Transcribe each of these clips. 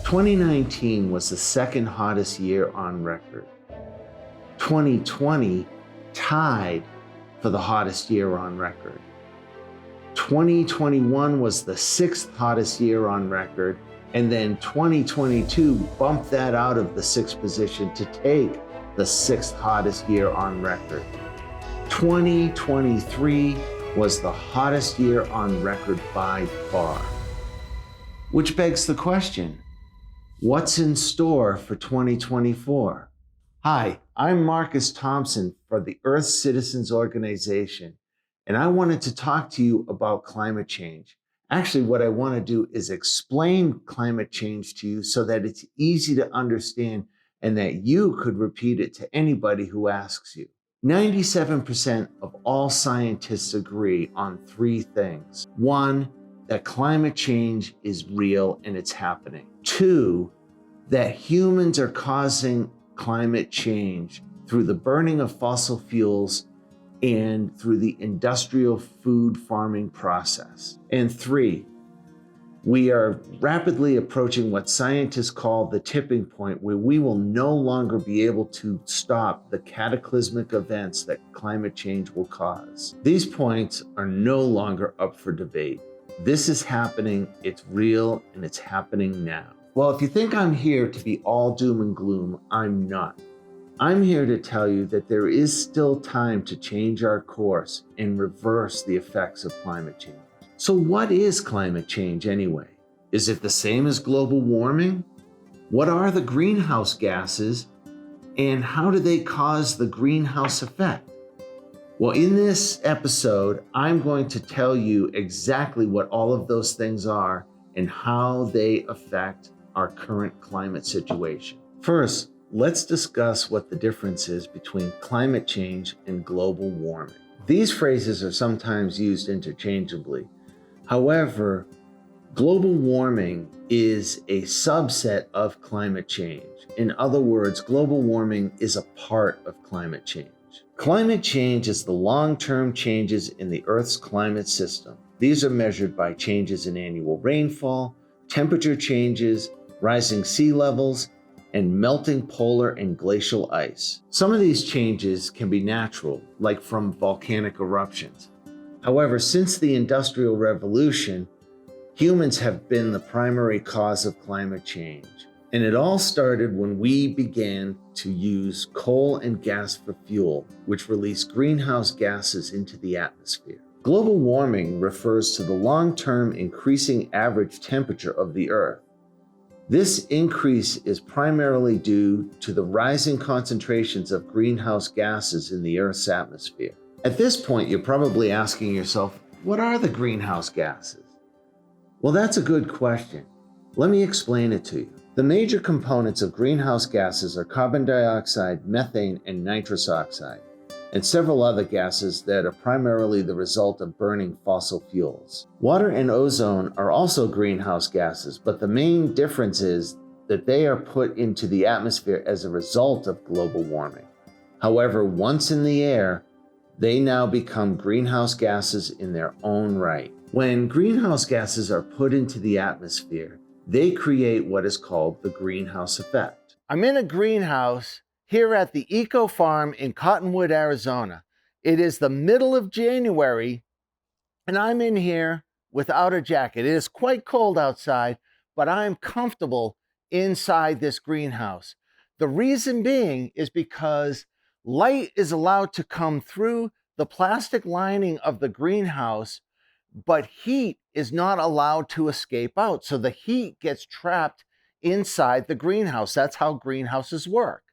2019 was the second hottest year on record. 2020 tied for the hottest year on record. 2021 was the sixth hottest year on record, and then 2022 bumped that out of the sixth position to take the sixth hottest year on record. 2023 was the hottest year on record by far. Which begs the question, what's in store for 2024? Hi, I'm Marcus Thompson for the Earth Citizens Organization, and I wanted to talk to you about climate change. Actually, what I want to do is explain climate change to you so that it's easy to understand and that you could repeat it to anybody who asks you. 97% of all scientists agree on three things. One, that climate change is real and it's happening. Two, that humans are causing climate change through the burning of fossil fuels and through the industrial food farming process. And three, we are rapidly approaching what scientists call the tipping point, where we will no longer be able to stop the cataclysmic events that climate change will cause. These points are no longer up for debate. This is happening, it's real, and it's happening now. Well, if you think I'm here to be all doom and gloom, I'm not. I'm here to tell you that there is still time to change our course and reverse the effects of climate change. So what is climate change anyway? Is it the same as global warming? What are the greenhouse gases and how do they cause the greenhouse effect? Well, in this episode, I'm going to tell you exactly what all of those things are and how they affect our current climate situation. First, let's discuss what the difference is between climate change and global warming. These phrases are sometimes used interchangeably. However, global warming is a subset of climate change. In other words, global warming is a part of climate change. Climate change is the long-term changes in the Earth's climate system. These are measured by changes in annual rainfall, temperature changes, rising sea levels, and melting polar and glacial ice. Some of these changes can be natural, like from volcanic eruptions. However, since the Industrial Revolution, humans have been the primary cause of climate change. And it all started when we began to use coal and gas for fuel, which release greenhouse gases into the atmosphere. Global warming refers to the long-term increasing average temperature of the Earth. This increase is primarily due to the rising concentrations of greenhouse gases in the Earth's atmosphere. At this point, you're probably asking yourself, what are the greenhouse gases? Well, that's a good question. Let me explain it to you. The major components of greenhouse gases are carbon dioxide, methane, and nitrous oxide, and several other gases that are primarily the result of burning fossil fuels. Water and ozone are also greenhouse gases, but the main difference is that they are put into the atmosphere as a result of global warming. However, once in the air, they now become greenhouse gases in their own right. When greenhouse gases are put into the atmosphere, they create what is called the greenhouse effect. I'm in a greenhouse here at the Eco Farm in Cottonwood, Arizona. It is the middle of January, and I'm in here without a jacket. It is quite cold outside, but I'm comfortable inside this greenhouse. The reason being is because light is allowed to come through the plastic lining of the greenhouse, but heat is not allowed to escape out. So the heat gets trapped inside the greenhouse. That's how greenhouses work.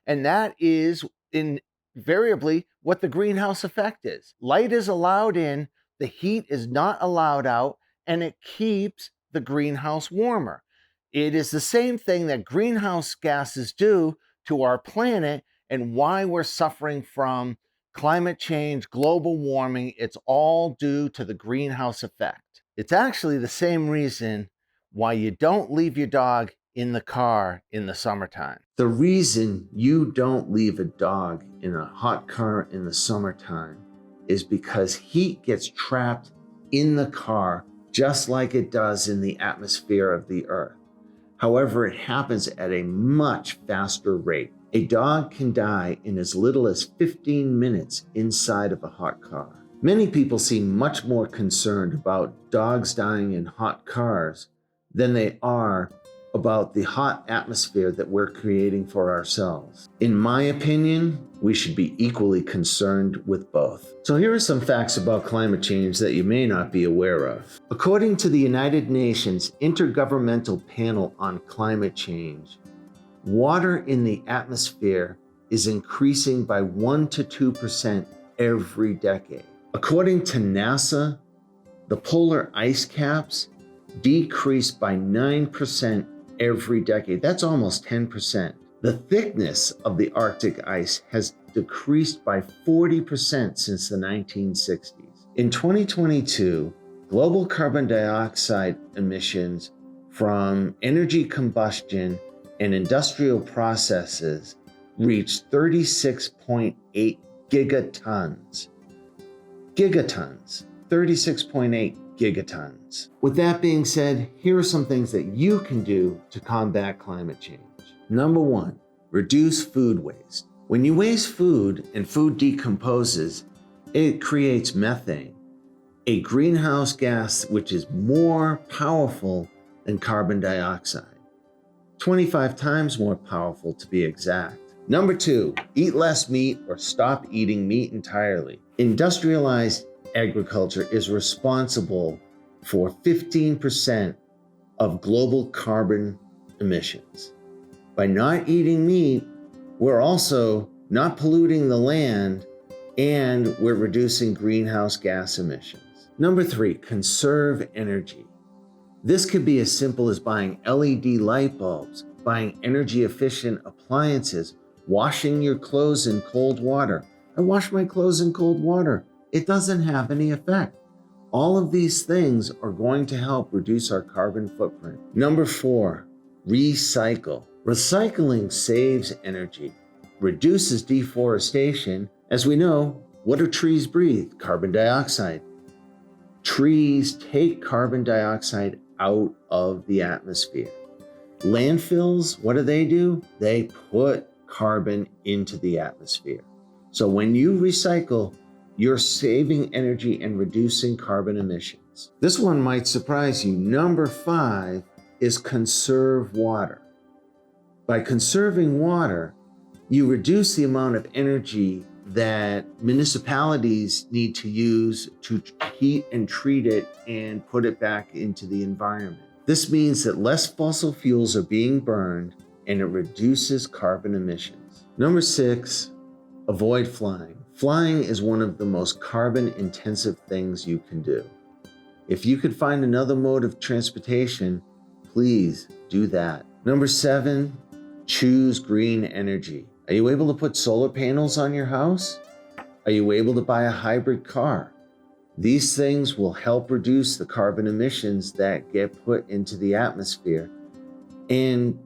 And that is invariably what the greenhouse effect is. Light is allowed in, the heat is not allowed out, and it keeps the greenhouse warmer. It is the same thing that greenhouse gases do to our planet and why we're suffering from climate change, global warming. It's all due to the greenhouse effect. It's actually the same reason why you don't leave your dog in the car in the summertime. The reason you don't leave a dog in a hot car in the summertime is because heat gets trapped in the car just like it does in the atmosphere of the Earth. However, it happens at a much faster rate. A dog can die in as little as 15 minutes inside of a hot car. Many people seem much more concerned about dogs dying in hot cars than they are about the hot atmosphere that we're creating for ourselves. In my opinion, we should be equally concerned with both. So here are some facts about climate change that you may not be aware of. According to the United Nations Intergovernmental Panel on Climate Change, water in the atmosphere is increasing by 1 to 2% every decade. According to NASA, the polar ice caps decrease by 9% every decade. That's almost 10%. The thickness of the Arctic ice has decreased by 40% since the 1960s. In 2022, global carbon dioxide emissions from energy combustion and industrial processes reached 36.8 gigatons. Gigatons, 36.8 gigatons. With that being said, here are some things that you can do to combat climate change. Number 1, reduce food waste. When you waste food and food decomposes, it creates methane, a greenhouse gas which is more powerful than carbon dioxide. 25 times more powerful to be exact. Number 2, eat less meat or stop eating meat entirely. Industrialized agriculture is responsible for 15% of global carbon emissions. By not eating meat, we're also not polluting the land and we're reducing greenhouse gas emissions. Number 3, conserve energy. This could be as simple as buying LED light bulbs, buying energy efficient appliances, washing your clothes in cold water. I wash my clothes in cold water. It doesn't have any effect. All of these things are going to help reduce our carbon footprint. Number 4, recycle. Recycling saves energy, reduces deforestation. As we know, what do trees breathe? Carbon dioxide. Trees take carbon dioxide out of the atmosphere. Landfills, what do? They put carbon into the atmosphere. So when you recycle, you're saving energy and reducing carbon emissions. This one might surprise you. Number 5 is conserve water. By conserving water, you reduce the amount of energy that municipalities need to use to heat and treat it and put it back into the environment. This means that less fossil fuels are being burned and it reduces carbon emissions. Number 6, avoid flying. Flying is one of the most carbon-intensive things you can do. If you could find another mode of transportation, please do that. Number 7, choose green energy. Are you able to put solar panels on your house? Are you able to buy a hybrid car? These things will help reduce the carbon emissions that get put into the atmosphere. And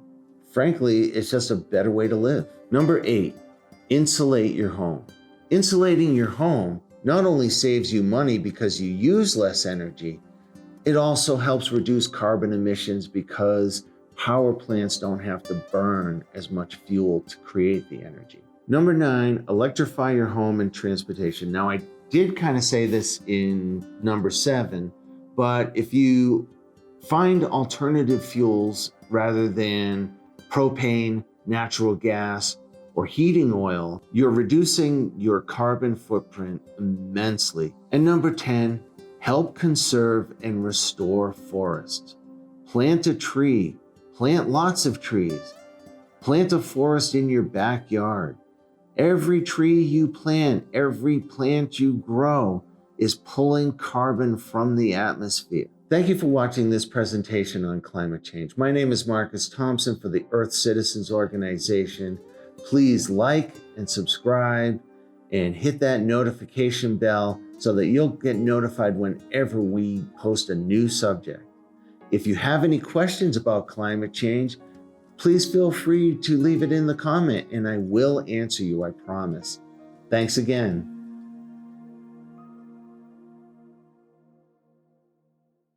frankly, it's just a better way to live. Number 8, insulate your home. Insulating your home not only saves you money because you use less energy, it also helps reduce carbon emissions because power plants don't have to burn as much fuel to create the energy. Number 9, electrify your home and transportation. Now, I did kind of say this in number 7, but if you find alternative fuels rather than propane, natural gas, or heating oil, you're reducing your carbon footprint immensely. And number 10, help conserve and restore forests. Plant a tree, plant lots of trees. Plant a forest in your backyard. Every tree you plant, every plant you grow is pulling carbon from the atmosphere. Thank you for watching this presentation on climate change. My name is Marcus Thompson for the Earth Citizens Organization. Please like and subscribe and hit that notification bell so that you'll get notified whenever we post a new subject. If you have any questions about climate change, please feel free to leave it in the comment and I will answer you, I promise. Thanks again.